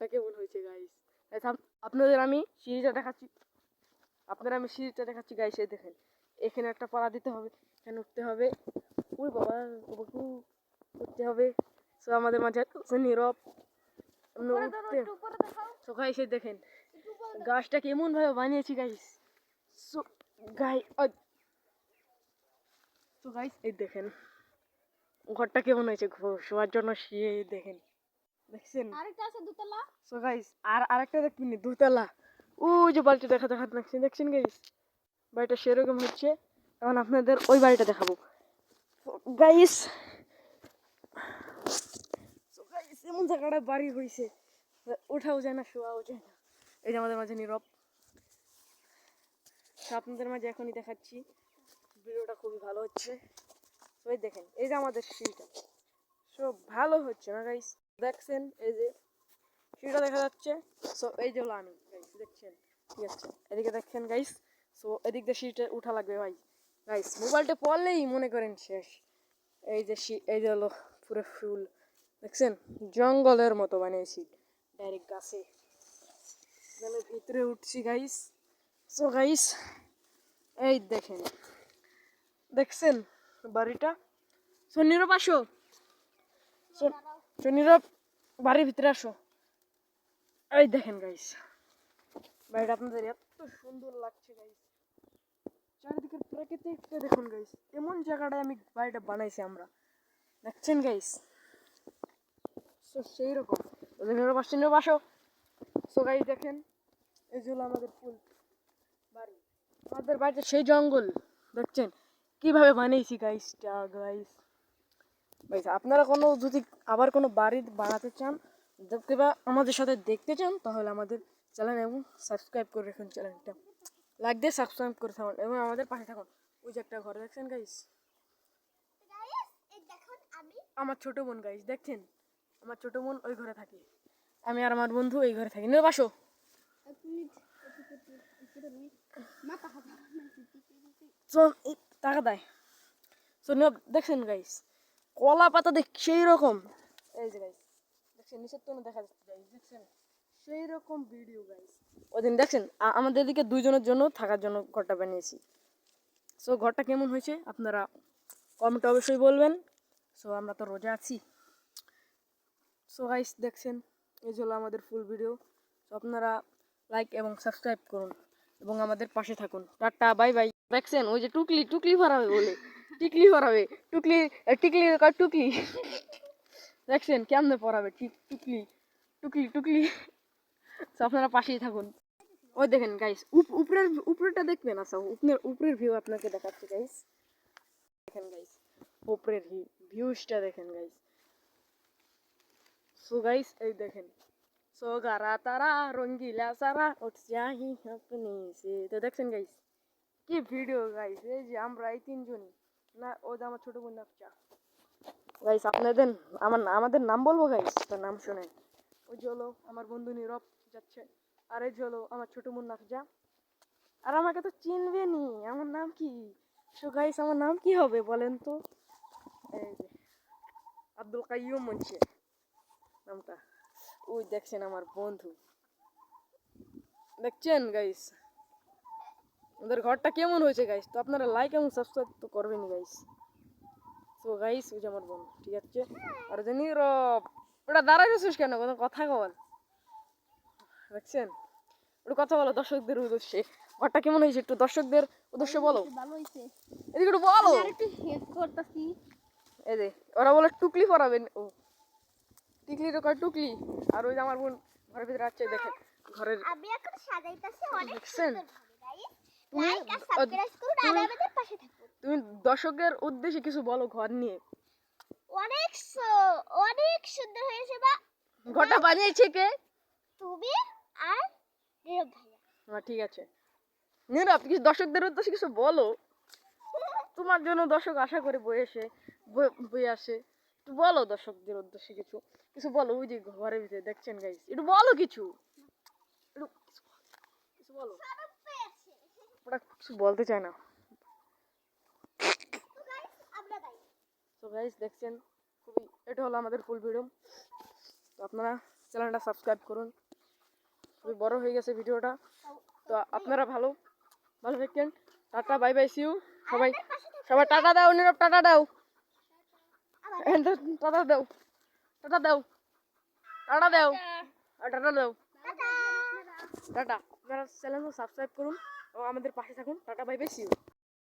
ঘরটা কেমন হয়েছে গাইস। আপনাদের আমি সিঁড়িটা দেখাচ্ছি গাইস। এই দেখেন এখানে একটা পাড়া দিতে হবে, এখানে উঠতে হবে, ওই বাবা উঠতে হবে। সো আমাদের মাঝে নীরব উঠতে। সো গাইস এই দেখেন গাছটা কেমন ভাবে বানিয়েছি গাইস। সো গাইস এই দেখেন ঘরটা কেমন হয়েছে শোয়ার জন্য। শুয়ে দেখেন, দেখছেন আরেকটা আছে দুতলা। সো গাইস আরেকটা দেখবেন দুতলা, ওই যে বাড়িটা দেখছেন গাইস, বাড়িটা সেরকম হচ্ছে। এখন আপনাদের ওই বাড়িটা দেখাবো গাইস। সো গাইস এমন জায়গাটা বাড়ি হয়েছে, ওঠাও যায় না, শোয়াও যায় না। এই যে আমাদের মাঝে নীরব, আপনাদের মাঝে এখনই দেখাচ্ছি। ভিডিওটা খুবই ভালো হচ্ছে। তো এই দেখেন এই যে আমাদের সিঁড়িটা সব ভালো হচ্ছে না গাইস, দেখছেন এই যে সিঁড়িটা দেখা যাচ্ছে। সো এই যে হলো আমি গাইস, দেখছেন ঠিক আছে, এদিকে দেখছেন গাইস। সো এদিক দিয়ে সিঁড়িটা উঠা লাগবে ভাই গাইস, মোবাইলটা পড়লেই মনে করেন শেষ। এই যে এই যে হলো পুরো ফুল, দেখছেন জঙ্গলের মতো বানিয়েছি ডাইরেক্ট গাছে, ভিতরে উঠছি গাইস। সো গাইস এই দেখছেন বাড়িটা। সো নীরব আসো, নীরব বাড়ির ভিতরে আসো। এই দেখেন গাইস বাড়িটা আপনাদের এত সুন্দর লাগছে গাইস, চারিদিকের প্রাকৃতিকটা দেখুন গাইস। এমন জায়গাটায় আমি বাড়িটা বানাইছি আমরা, দেখছেন গাইস। সো সেই রকম নীরব আসো। সো গাইস দেখেন এই যে হলো আমাদের ফুল বাড়ি, আমাদের বাড়িতে সেই জঙ্গল, দেখছেন কিভাবে বানিয়েছি গাইসটা গাইস। আপনারা যদি আবার কোনো বাড়ি বানাতে চান কিংবা আমাদের সাথে দেখতে চান, তাহলে আমাদের চ্যানেল এবং সাবস্ক্রাইব করে রাখুন, চ্যানেলটা লাইক দিয়ে সাবস্ক্রাইব করে থাকুন এবং আমাদের পাশে থাকুন। ওই যে একটা ঘর দেখছেন গাইস, আমার ছোট বোন গাইস, দেখছেন আমার ছোট বোন ওই ঘরে থাকে, আমি আর আমার বন্ধু এই ঘরে থাকি। নিয়ে বাসো। টাকা দেয়। দেখছেন গাইস কলা পাতা দেখ সেই রকম, এই যে গাইস দেখছেন নিচের তো দেখা যাচ্ছে গাইস, দেখছেন সেই রকম ভিডিও গাইস। ওই দিন দেখছেন আমাদের এদিকে দুইজনের জন্য থাকার জন্য ঘরটা বানিয়েছি। সো ঘরটা কেমন হয়েছে আপনারা কমেন্টে অবশ্যই বলবেন। সো আমরা তো রোজা আছি। সো গাইস দেখছেন এই হলো আমাদের ফুল ভিডিও। সো আপনারা লাইক এবং সাবস্ক্রাইব করুন এবং আমাদের পাশে থাকুন। Tata bye by. দেখছেন ওই যে টুকলি ভরাবে বলে, টিকলি ভরাবে, টুকলি দেখছেন কেমনে পড়াবে, টুকলি। তো আপনারা পাশেই থাকুন। ওই দেখেন গাইস উপরেরটা দেখবেন। আচ্ছা উপরের ভিউ আপনাকে দেখাচ্ছি গাইস, দেখেন গাইস উপরের ভিউজটা দেখেন গাইস। সো গাইস এই দেখেন সো গারা তারা রঙ্গিলা সারা উঠ যাহি আপনি সে, তো দেখছেন গাইস কি ভিডিও গাইস। এই যে আমরা এই তিনজনই না, ওই যে আমার ছোট বোন নাকচা গাইস। আপনাদের আমাদের নাম বলবো গাইস, তার নাম শুনেন। ওই যে হলো আমার বন্ধু নীরব যাচ্ছে, আর এই যে হলো আমার ছোট বোন নাকজা। আর আমাকে তো চিনবে নি, আমার নাম কি? সো গাইস আমার নাম কি হবে বলেন তো? এই যে আব্দুল কাইয়ুম মনছে নামটা। ওই দেখছেন আমার বন্ধু, দেখছেন গাইস ওদের ঘরটা কেমন হয়েছে গাইস। তো আপনারা লাইক এবং সাবস্ক্রাইব তো করবেনই গাইস। তো গাইস ওই যে আমার বোন ঠিক আছে, আর যে নীরব ওটা দাঁড়াই গেছিস কেন, কোনো কথা বল, দেখছেন ওটা কথা বলো দর্শকদের উদ্দেশ্যে। ঘরটা কেমন হয়েছে একটু দর্শকদের উদ্দেশ্যে বলো, এদিকে একটু বলো। এই যে ওরা বলে টুকলি পরাবেন, ও টিকলির কয় টুকলি। আর ওই যে আমার বোন ঘরের ভিতরে আছে, দেখেন ঘরের আমি এখন সাজাইতাছি অনেক দেখছেন। সুন্দর ভাবে। লাইক আর সাবস্ক্রাইব করুন আর আমাদের পাশে থাকুন। তুমি দর্শকদের উদ্দেশ্যে কিছু বলো ঘর নিয়ে। অনেক সুন্দর হয়েছে বা ঘরটা বানিয়েছে কে? তুমি আর নীরব ভাইয়া। হ্যাঁ ঠিক আছে নীরব কিছু দর্শকদের উদ্দেশ্যে কিছু বলো, তোমার জন্য দর্শক আশা করে বই আসে। একটু বলো দর্শকদের উদ্দেশ্যে কিছু কিছু বলো। ওই যে ঘরের ভিতরে দেখছেন গাইস, একটু বলো কিছু, কিছু বলো। ওরা কিছু বলতে চায় না। তো গাইস দেখছেন খুবই, এটা হলো আমাদের ফুল ভিডিও। তো আপনারা চ্যানেলটা সাবস্ক্রাইব করুন। খুবই বড় হয়ে গেছে ভিডিওটা, তো আপনারা ভালো থাকেন। Tata, bye bye, see you. সবাই সবাই টাটা দাও, নীরব টাটা দাও, টাটা দাও, টাটা দাও, টাটা দাও, আর টাটা দাও, টাটা। আপনারা চ্যানেলটা সাবস্ক্রাইব করুন এবং আমাদের পাশে থাকুন। Tata, bye bye, see you.